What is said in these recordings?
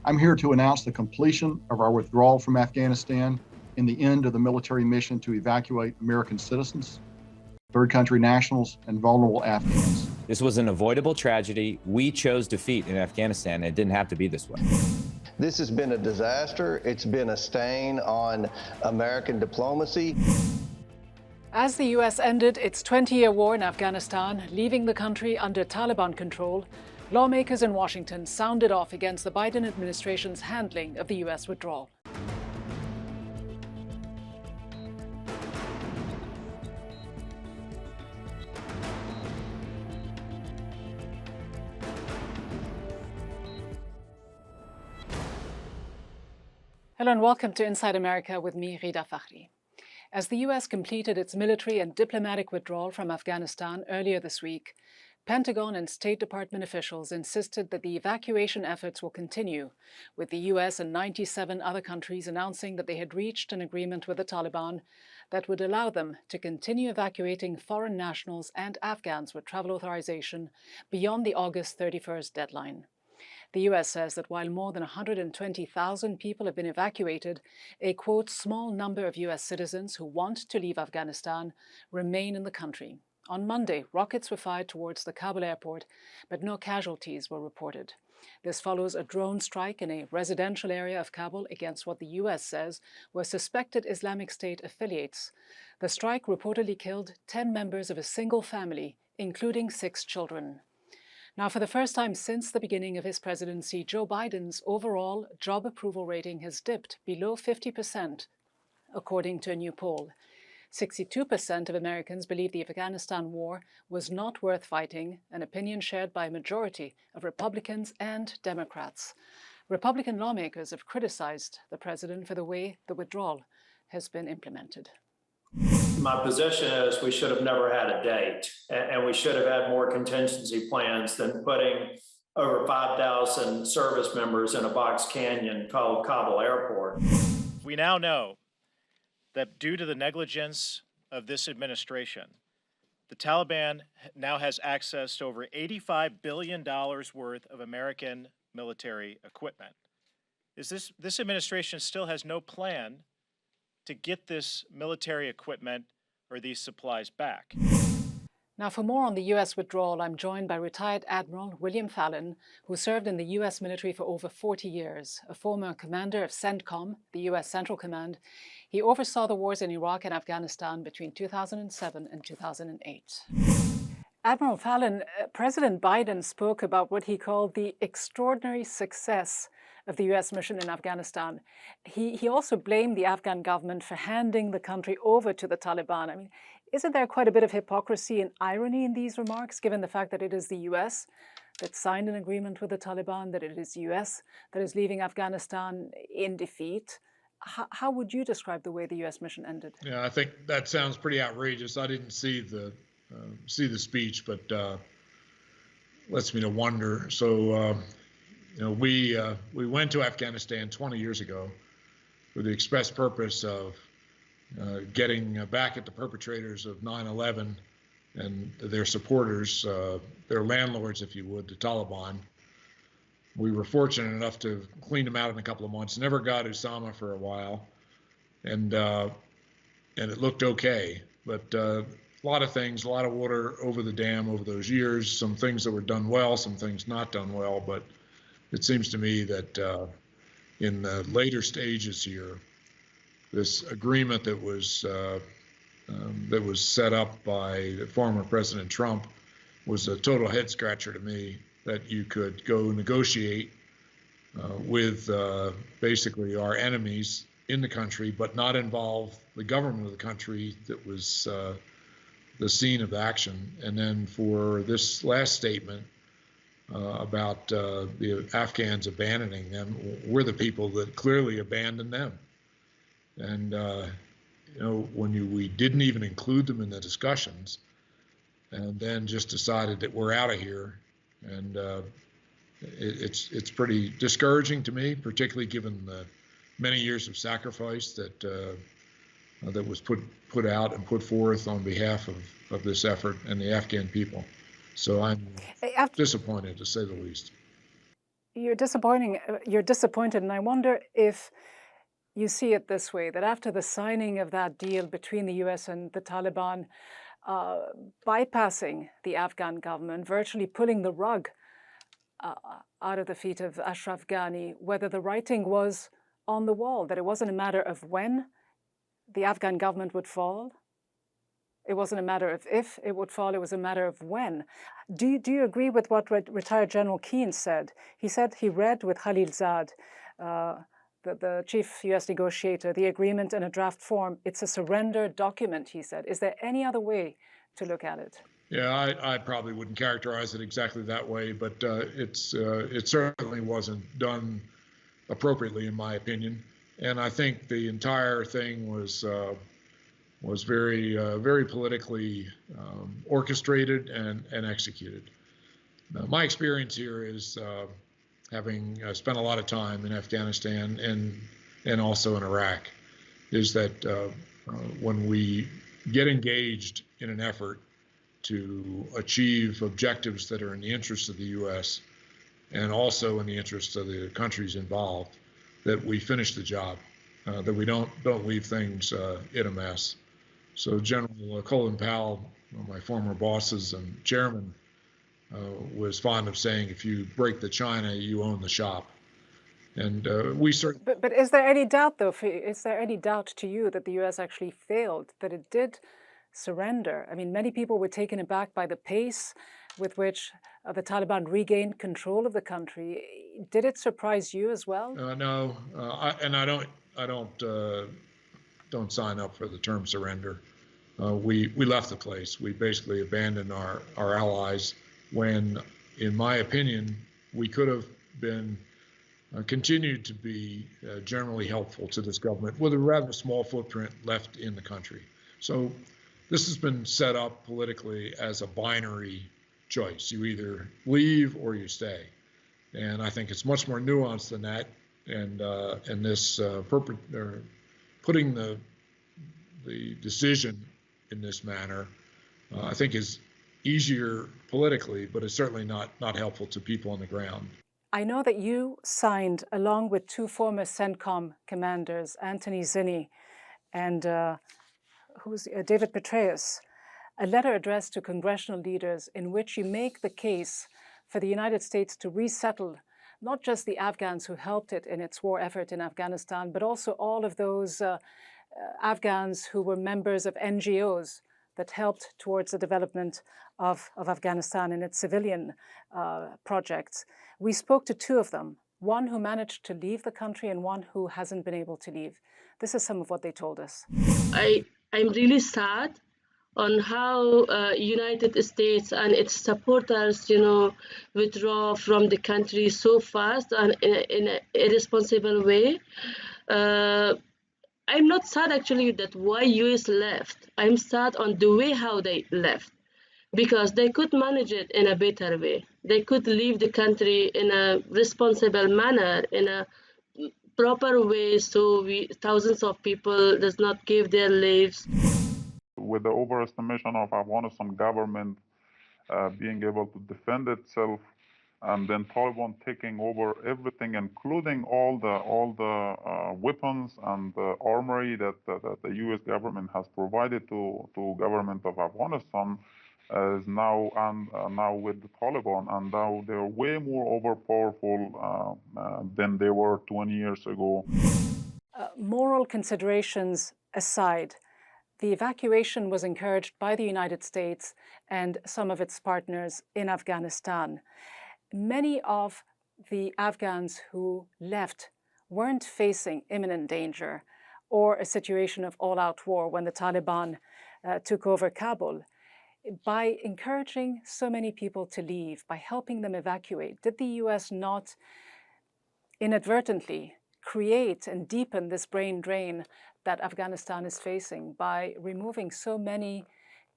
I'm here to announce the completion of our withdrawal from Afghanistan and the end of the military mission to evacuate American citizens, third country nationals, and vulnerable Afghans. This was an avoidable tragedy. We chose defeat in Afghanistan. It didn't have to be this way. This has been a disaster. It's been a stain on American diplomacy. As the U.S. ended its 20-year war in Afghanistan, leaving the country under Taliban control, lawmakers in Washington sounded off against the Biden administration's handling of the U.S. withdrawal. Hello and welcome to Inside America with me, Ghida Fakhry. As the U.S. completed its military and diplomatic withdrawal from Afghanistan earlier this week, Pentagon and State Department officials insisted that the evacuation efforts will continue, with the U.S. and 97 other countries announcing that they had reached an agreement with the Taliban that would allow them to continue evacuating foreign nationals and Afghans with travel authorization beyond the August 31st deadline. The U.S. says that while more than 120,000 people have been evacuated, a, quote, small number of U.S. citizens who want to leave Afghanistan remain in the country. On Monday, rockets were fired towards the Kabul airport, but no casualties were reported. This follows a drone strike in a residential area of Kabul against what the U.S. says were suspected Islamic State affiliates. The strike reportedly killed 10 members of a single family, including 6 children. Now, for the first time since the beginning of his presidency, Joe Biden's overall job approval rating has dipped below 50%, according to a new poll. 62% of Americans believe the Afghanistan war was not worth fighting, an opinion shared by a majority of Republicans and Democrats. Republican lawmakers have criticized the president for the way the withdrawal has been implemented. My position is we should have never had a date, and we should have had more contingency plans than putting over 5,000 service members in a box canyon called Kabul Airport. We now know that due to the negligence of this administration, the Taliban now has access to over $85 billion worth of American military equipment. This administration still has no plan to get this military equipment or these supplies back. Now, for more on the U.S. withdrawal, I'm joined by retired Admiral William Fallon, who served in the U.S. military for over 40 years. A former commander of CENTCOM, the U.S. Central Command, he oversaw the wars in Iraq and Afghanistan between 2007 and 2008. Admiral Fallon, President Biden spoke about what he called the extraordinary success of the U.S. mission in Afghanistan. He also blamed the Afghan government for handing the country over to the Taliban. I mean, isn't there quite a bit of hypocrisy and irony in these remarks, given the fact that it is the U.S. that signed an agreement with the Taliban, that it is the U.S. that is leaving Afghanistan in defeat? How would you describe the way the U.S. mission ended? Yeah, I think that sounds pretty outrageous. I didn't see the speech, but lets me to wonder. So, we went to Afghanistan 20 years ago with the express purpose of getting back at the perpetrators of 9/11 and their supporters, their landlords, if you would, the Taliban. We were fortunate enough to clean them out in a couple of months. Never got Osama for a while, and it looked okay, but a lot of things, a lot of water over the dam over those years. Some things that were done well, some things not done well, but it seems to me that in the later stages here, this agreement that was set up by former President Trump was a total head scratcher to me, that you could go negotiate with basically our enemies in the country, but not involve the government of the country that was the scene of action. And then for this last statement about the Afghans abandoning them, we're the people that clearly abandoned them. And when we didn't even include them in the discussions, and then just decided that we're out of here, and it's pretty discouraging to me, particularly given the many years of sacrifice that was put out and put forth on behalf of this effort and the Afghan people. So I'm disappointed, to say the least. You're disappointed, and I wonder if you see it this way, that after the signing of that deal between the US and the Taliban, bypassing the Afghan government, virtually pulling the rug out of the feet of Ashraf Ghani, whether the writing was on the wall, that it wasn't a matter of when the Afghan government would fall. It wasn't a matter of if it would fall, it was a matter of when. Do you agree with what retired General Keane said? He said he read with Khalilzad, the chief US negotiator, the agreement in a draft form. It's a surrender document, he said. Is there any other way to look at it? Yeah, I probably wouldn't characterize it exactly that way, but it certainly wasn't done appropriately, in my opinion. And I think the entire thing was very politically orchestrated and executed. My experience here is having spent a lot of time in Afghanistan and also in Iraq, is that when we get engaged in an effort to achieve objectives that are in the interest of the U.S. and also in the interest of the countries involved, that we finish the job, that we don't leave things in a mess. So General Colin Powell, one of my former bosses and chairman, was fond of saying, if you break the china, you own the shop. And we certainly... But is there any doubt, though, is there any doubt to you that the U.S. actually failed, that it did surrender? I mean, many people were taken aback by the pace with which the Taliban regained control of the country. Did it surprise you as well? No, I don't sign up for the term surrender. We left the place. We basically abandoned our allies when, in my opinion, we could have been continued to be generally helpful to this government with a rather small footprint left in the country. So this has been set up politically as a binary choice. You either leave or you stay. And I think it's much more nuanced than that. And this putting the decision in this manner, I think is easier politically, but it's certainly not helpful to people on the ground. I know that you signed, along with two former CENTCOM commanders, Anthony Zinni and David Petraeus, a letter addressed to congressional leaders in which you make the case for the United States to resettle not just the Afghans who helped it in its war effort in Afghanistan, but also all of those Afghans who were members of NGOs that helped towards the development of Afghanistan and its civilian projects. We spoke to two of them, one who managed to leave the country and one who hasn't been able to leave. This is some of what they told us. I'm really sad on how United States and its supporters, withdraw from the country so fast and in an irresponsible way. I'm not sad actually that why US left. I'm sad on the way how they left, because they could manage it in a better way. They could leave the country in a responsible manner, in a proper way, so thousands of people does not give their lives. With the overestimation of Afghanistan government being able to defend itself, and then Taliban taking over everything, including all the weapons and the armory that the U.S. government has provided to government of Afghanistan, is now with the Taliban, and now they're way more overpowerful than they were 20 years ago. Moral considerations aside, the evacuation was encouraged by the United States and some of its partners in Afghanistan. Many of the Afghans who left weren't facing imminent danger or a situation of all-out war when the Taliban took over Kabul. By encouraging so many people to leave, by helping them evacuate, did the US not inadvertently create and deepen this brain drain that Afghanistan is facing by removing so many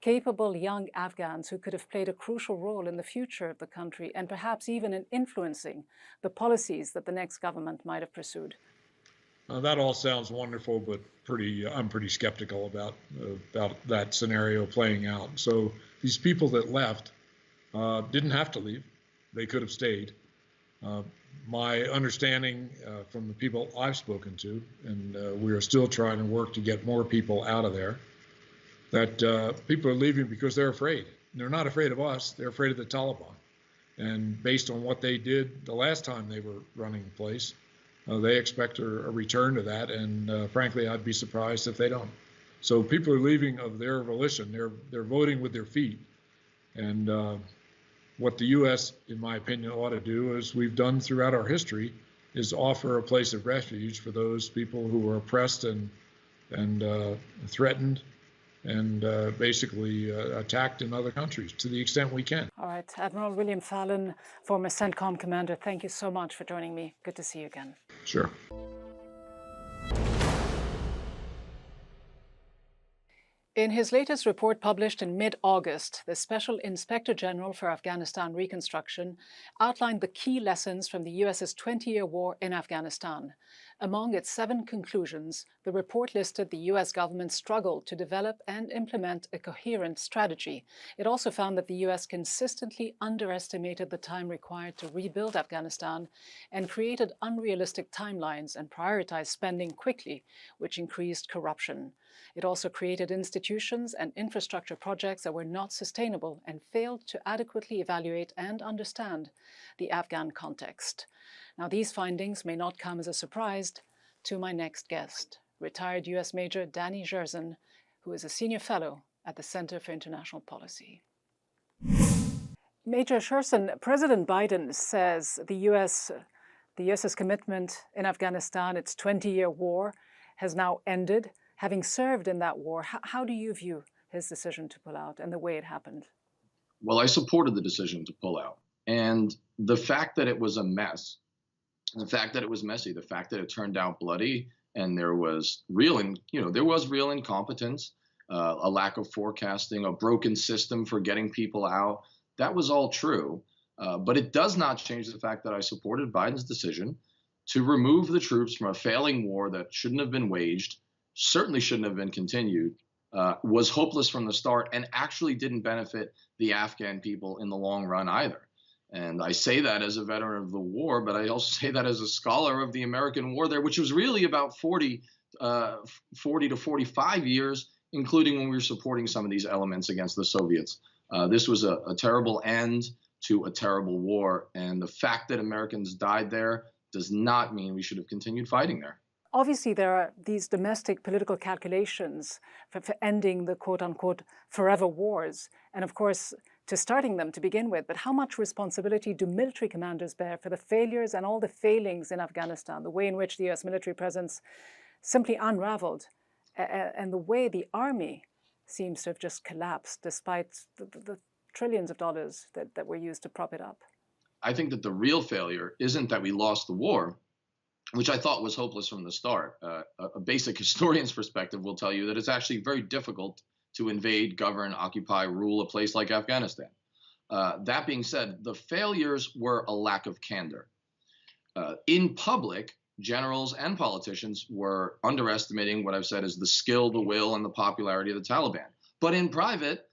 capable young Afghans who could have played a crucial role in the future of the country and perhaps even in influencing the policies that the next government might have pursued? That all sounds wonderful, but I'm pretty skeptical about that scenario playing out. So these people that left didn't have to leave; they could have stayed. My understanding from the people I've spoken to, and we are still trying to work to get more people out of there, that people are leaving because they're afraid. They're not afraid of us, they're afraid of the Taliban. And based on what they did the last time they were running the place, they expect a return to that, and frankly, I'd be surprised if they don't. So people are leaving of their volition. They're voting with their feet. And what the U.S., in my opinion, ought to do, as we've done throughout our history, is offer a place of refuge for those people who are oppressed and threatened and basically attacked in other countries to the extent we can. All right, Admiral William Fallon, former CENTCOM commander, thank you so much for joining me. Good to see you again. Sure. In his latest report published in mid-August, the Special Inspector General for Afghanistan Reconstruction outlined the key lessons from the US's 20-year war in Afghanistan. Among its 7 conclusions, the report listed the US government's struggle to develop and implement a coherent strategy. It also found that the US consistently underestimated the time required to rebuild Afghanistan and created unrealistic timelines and prioritized spending quickly, which increased corruption. It also created institutions and infrastructure projects that were not sustainable and failed to adequately evaluate and understand the Afghan context. Now, these findings may not come as a surprise to my next guest, retired U.S. Major Danny Jerzan, who is a senior fellow at the Center for International Policy. Major Jerzan, President Biden says the U.S.'s commitment in Afghanistan, its 20-year war, has now ended. Having served in that war, how do you view his decision to pull out and the way it happened? Well, I supported the decision to pull out. And the fact that it was a mess, the fact that it was messy, the fact that it turned out bloody, and there was real incompetence, a lack of forecasting, a broken system for getting people out, that was all true. But it does not change the fact that I supported Biden's decision to remove the troops from a failing war that shouldn't have been waged, certainly shouldn't have been continued, was hopeless from the start, and actually didn't benefit the Afghan people in the long run either. And I say that as a veteran of the war, but I also say that as a scholar of the American war there, which was really about 40 to 45 years, including when we were supporting some of these elements against the Soviets. This was a terrible end to a terrible war. And the fact that Americans died there does not mean we should have continued fighting there. Obviously, there are these domestic political calculations for ending the quote-unquote forever wars, and of course, to starting them to begin with. But how much responsibility do military commanders bear for the failures and all the failings in Afghanistan, the way in which the US military presence simply unraveled, and the way the army seems to have just collapsed despite the trillions of dollars that were used to prop it up? I think that the real failure isn't that we lost the war, which I thought was hopeless from the start. A basic historian's perspective will tell you that it's actually very difficult to invade, govern, occupy, rule a place like Afghanistan. That being said, the failures were a lack of candor. In public, generals and politicians were underestimating what I've said is the skill, the will, and the popularity of the Taliban. But in private,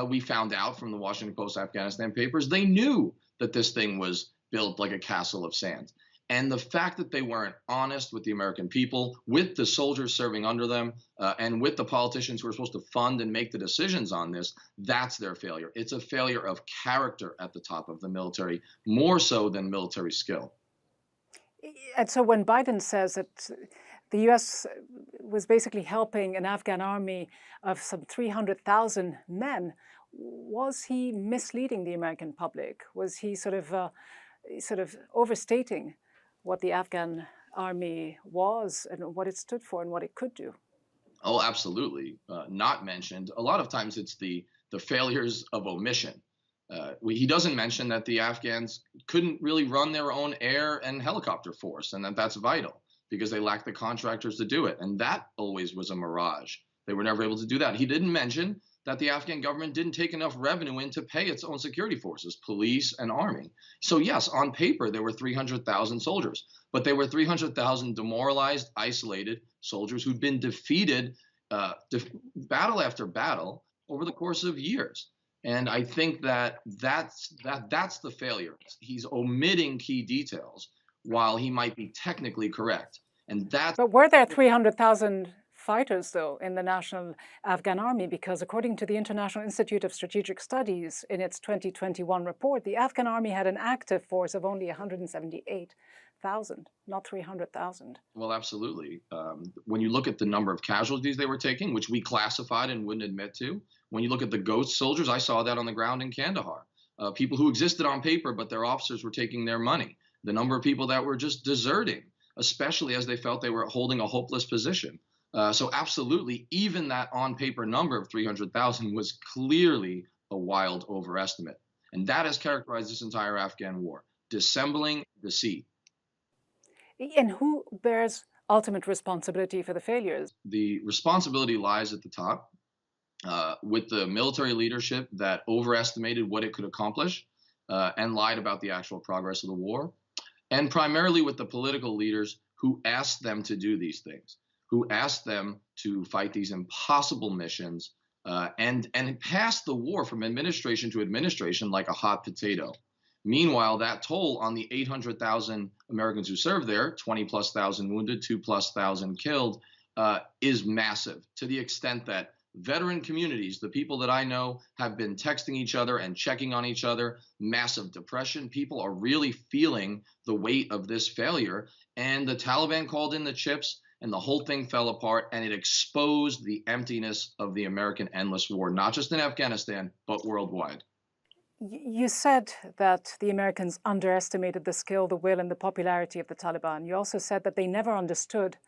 we found out from the Washington Post Afghanistan papers, they knew that this thing was built like a castle of sand. And the fact that they weren't honest with the American people, with the soldiers serving under them, and with the politicians who are supposed to fund and make the decisions on this, that's their failure. It's a failure of character at the top of the military, more so than military skill. And so when Biden says that the U.S. was basically helping an Afghan army of some 300,000 men, was he misleading the American public? Was he sort of overstating what the Afghan army was and what it stood for and what it could do? Oh, absolutely. Not mentioned. A lot of times it's the failures of omission. He doesn't mention that the Afghans couldn't really run their own air and helicopter force, and that's vital because they lacked the contractors to do it. And that always was a mirage. They were never able to do that. He didn't mention that the Afghan government didn't take enough revenue in to pay its own security forces, police and army. So yes, on paper, there were 300,000 soldiers, but they were 300,000 demoralized, isolated soldiers who'd been defeated battle after battle over the course of years. And I think that's the failure. He's omitting key details while he might be technically correct. And that's. But were there 300,000 fighters, though, in the National Afghan Army? Because according to the International Institute of Strategic Studies, in its 2021 report, the Afghan Army had an active force of only 178,000, not 300,000. Well, absolutely. When you look at the number of casualties they were taking, which we classified and wouldn't admit to, when you look at the ghost soldiers, I saw that on the ground in Kandahar. People who existed on paper, but their officers were taking their money. The number of people that were just deserting, especially as they felt they were holding a hopeless position. So absolutely, even that on paper number of 300,000 was clearly a wild overestimate. And that has characterized this entire Afghan war: dissembling, deceit. And who bears ultimate responsibility for the failures? The responsibility lies at the top, with the military leadership that overestimated what it could accomplish and lied about the actual progress of the war, and primarily with the political leaders who asked them to do these things, who asked them to fight these impossible missions and pass the war from administration to administration like a hot potato. Meanwhile, that toll on the 800,000 Americans who served there, 20,000+ wounded, 2,000+ killed, is massive, to the extent that veteran communities, the people that I know, have been texting each other and checking on each other. Massive depression. People are really feeling the weight of this failure. And the Taliban called in the chips, and the whole thing fell apart, and it exposed the emptiness of the American endless war, not just in Afghanistan, but worldwide. You said that the Americans underestimated the skill, the will, and the popularity of the Taliban. You also said that they never understood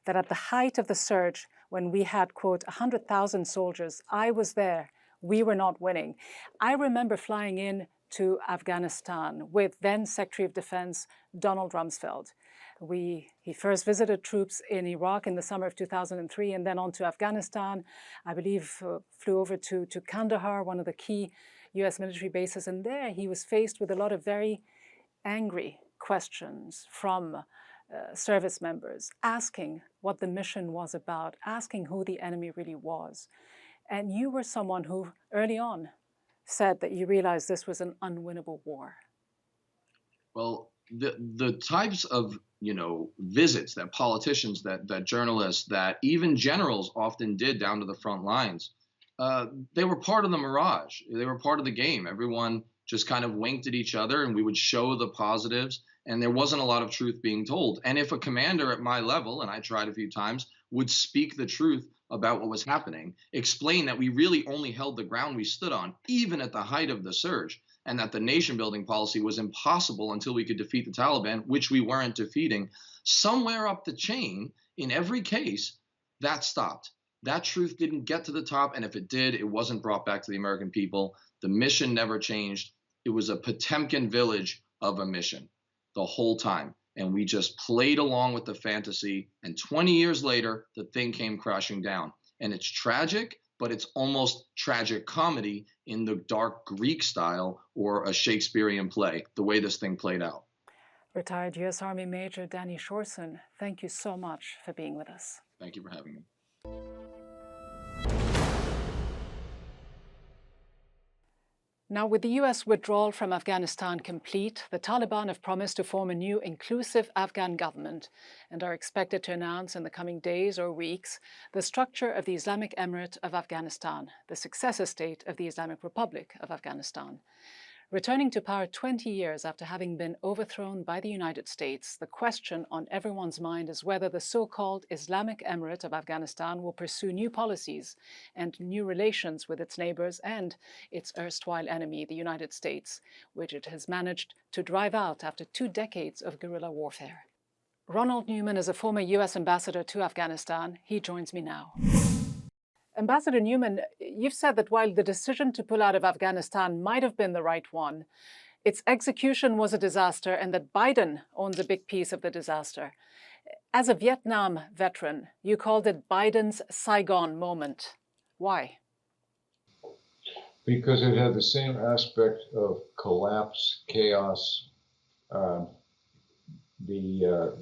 that at the height of the surge, when we had, quote, 100,000 soldiers, I was there, we were not winning. I remember flying in to Afghanistan with then Secretary of Defense Donald Rumsfeld. He first visited troops in Iraq in the summer of 2003 and then on to Afghanistan. I believe flew over to Kandahar, one of the key US military bases, and there he was faced with a lot of very angry questions from service members, asking what the mission was about, asking who the enemy really was. And you were someone who early on said that you realized this was an unwinnable war. Well, the types of visits that politicians, that journalists, that even generals often did down to the front lines, they were part of the mirage. They were part of the game. Everyone just kind of winked at each other, and we would show the positives, and there wasn't a lot of truth being told. And if a commander at my level, and I tried a few times, would speak the truth about what was happening, explain that we really only held the ground we stood on, even at the height of the surge, and that the nation-building policy was impossible until we could defeat the Taliban, which we weren't defeating, somewhere up the chain, in every case, that stopped. That truth didn't get to the top, and if it did, it wasn't brought back to the American people. The mission never changed. It was a Potemkin village of a mission the whole time, and we just played along with the fantasy, and 20 years later, the thing came crashing down. And it's tragic, but it's almost tragic comedy in the dark Greek style or a Shakespearean play, the way this thing played out. Retired U.S. Army Major Danny Shorson, thank you so much for being with us. Thank you for having me. Now, with the U.S. withdrawal from Afghanistan complete, the Taliban have promised to form a new inclusive Afghan government and are expected to announce in the coming days or weeks the structure of the Islamic Emirate of Afghanistan, the successor state of the Islamic Republic of Afghanistan. Returning to power 20 years after having been overthrown by the United States, the question on everyone's mind is whether the so-called Islamic Emirate of Afghanistan will pursue new policies and new relations with its neighbors and its erstwhile enemy, the United States, which it has managed to drive out after 2 decades of guerrilla warfare. Ronald Neumann is a former U.S. ambassador to Afghanistan. He joins me now. Ambassador Neumann, you've said that while the decision to pull out of Afghanistan might have been the right one, its execution was a disaster and that Biden owns a big piece of the disaster. As a Vietnam veteran, you called it Biden's Saigon moment. Why? Because it had the same aspect of collapse, chaos, the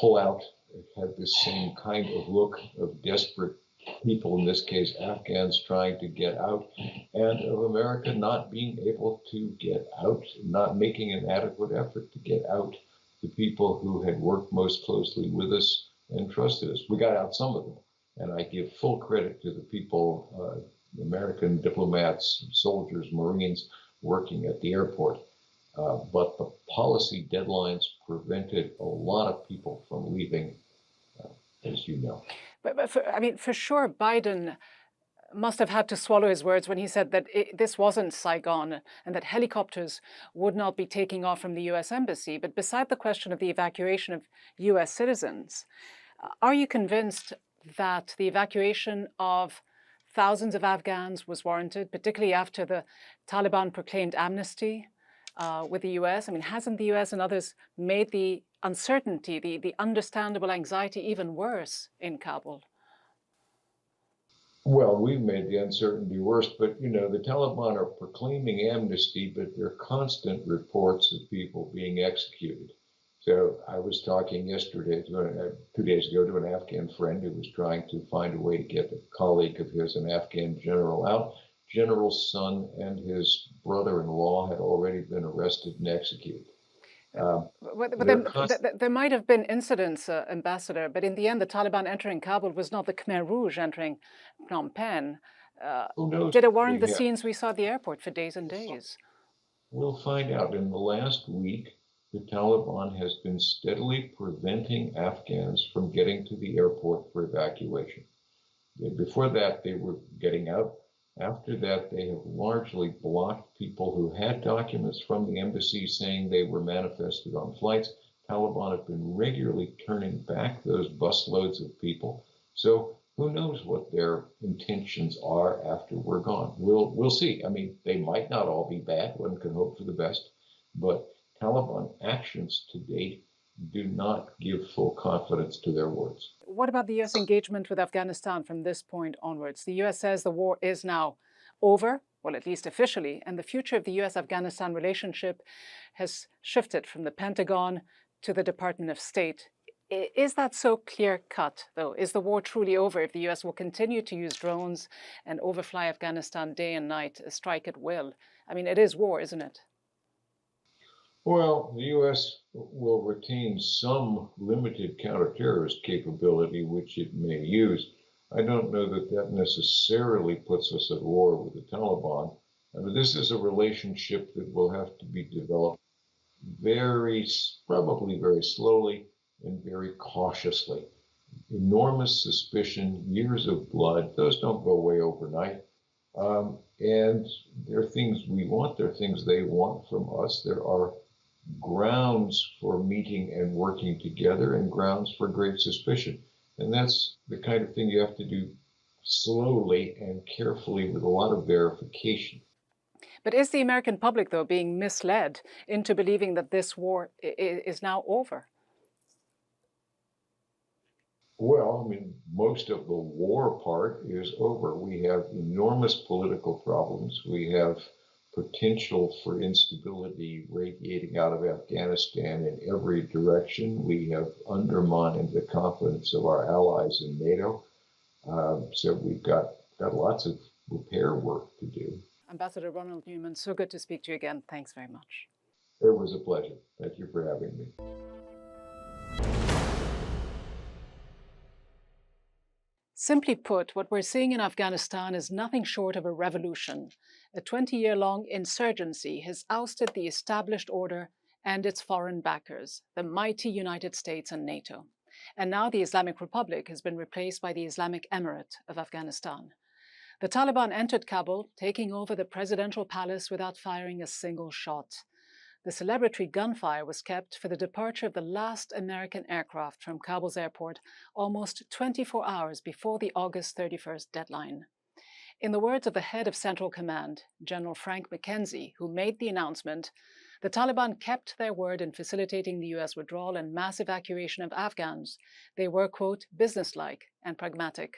pullout. It had the same kind of look of desperate people, in this case Afghans, trying to get out, and of America not being able to get out, not making an adequate effort to get out the people who had worked most closely with us and trusted us. We got out some of them, and I give full credit to the people, American diplomats, soldiers, Marines working at the airport. But the policy deadlines prevented a lot of people from leaving, as you know. But for sure, Biden must have had to swallow his words when he said that this wasn't Saigon and that helicopters would not be taking off from the US Embassy. But beside the question of the evacuation of US citizens, are you convinced that the evacuation of thousands of Afghans was warranted, particularly after the Taliban proclaimed amnesty with the US? I mean, hasn't the US and others made the uncertainty, the understandable anxiety even worse in Kabul? Well, we've made the uncertainty worse, but the Taliban are proclaiming amnesty, but there are constant reports of people being executed. So I was talking yesterday, 2 days ago, to an Afghan friend who was trying to find a way to get a colleague of his, an Afghan general, out. General's son and his brother-in-law had already been arrested and executed. There might have been incidents, Ambassador, but in the end, the Taliban entering Kabul was not the Khmer Rouge entering Phnom Penh. Who knows? Did it warrant the scenes we saw at the airport for days and days? We'll find out. In the last week, the Taliban has been steadily preventing Afghans from getting to the airport for evacuation. Before that, they were getting out. After that, they have largely blocked people who had documents from the embassy saying they were manifested on flights. Taliban have been regularly turning back those busloads of people. So who knows what their intentions are after we're gone? We'll see. I mean, they might not all be bad. One can hope for the best. But Taliban actions to date do not give full confidence to their words. What about the US engagement with Afghanistan from this point onwards? The US says the war is now over, well, at least officially, and the future of the US-Afghanistan relationship has shifted from the Pentagon to the Department of State. Is that so clear-cut, though? Is the war truly over if the US will continue to use drones and overfly Afghanistan day and night, strike at will? I mean, it is war, isn't it? Well, the U.S. will retain some limited counterterrorist capability, which it may use. I don't know that that necessarily puts us at war with the Taliban. I mean, this is a relationship that will have to be developed probably very slowly and very cautiously. Enormous suspicion, years of blood, those don't go away overnight. And there are things we want, there are things they want from us. There are grounds for meeting and working together and grounds for great suspicion. And that's the kind of thing you have to do slowly and carefully with a lot of verification. But is the American public, though, being misled into believing that this war is now over? Well, I mean, most of the war part is over. We have enormous political problems. We have potential for instability radiating out of Afghanistan in every direction. We have undermined the confidence of our allies in NATO. So we've got lots of repair work to do. Ambassador Ronald Neumann, so good to speak to you again. Thanks very much. It was a pleasure. Thank you for having me. Simply put, what we're seeing in Afghanistan is nothing short of a revolution. A 20-year-long insurgency has ousted the established order and its foreign backers, the mighty United States and NATO. And now the Islamic Republic has been replaced by the Islamic Emirate of Afghanistan. The Taliban entered Kabul, taking over the presidential palace without firing a single shot. The celebratory gunfire was kept for the departure of the last American aircraft from Kabul's airport almost 24 hours before the August 31st deadline. In the words of the head of Central Command, General Frank McKenzie, who made the announcement, the Taliban kept their word in facilitating the US withdrawal and mass evacuation of Afghans. They were, quote, businesslike and pragmatic.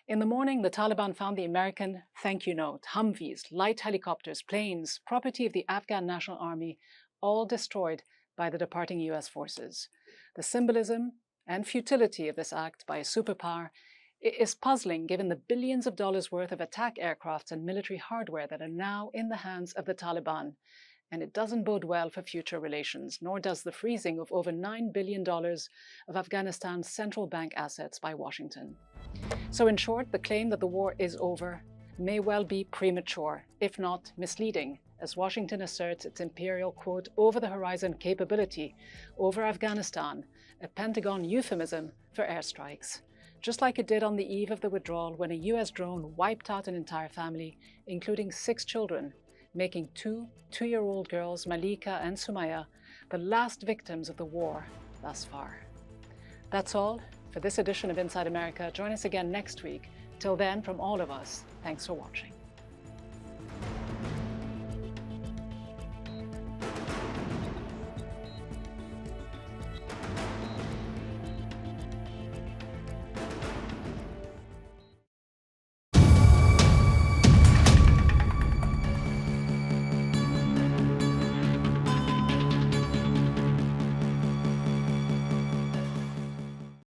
In the morning, the Taliban found the American thank you note, Humvees, light helicopters, planes, property of the Afghan National Army, all destroyed by the departing US forces. The symbolism and futility of this act by a superpower is puzzling given the billions of dollars worth of attack aircraft and military hardware that are now in the hands of the Taliban. And it doesn't bode well for future relations, nor does the freezing of over $9 billion of Afghanistan's central bank assets by Washington. So in short, the claim that the war is over may well be premature, if not misleading, as Washington asserts its imperial, quote, over-the-horizon capability over Afghanistan, a Pentagon euphemism for airstrikes, just like it did on the eve of the withdrawal when a US drone wiped out an entire family, including 6 children, making 2 two-year-old girls, Malika and Sumaya, the last victims of the war thus far. That's all for this edition of Inside America. Join us again next week. Till then, from all of us, thanks for watching.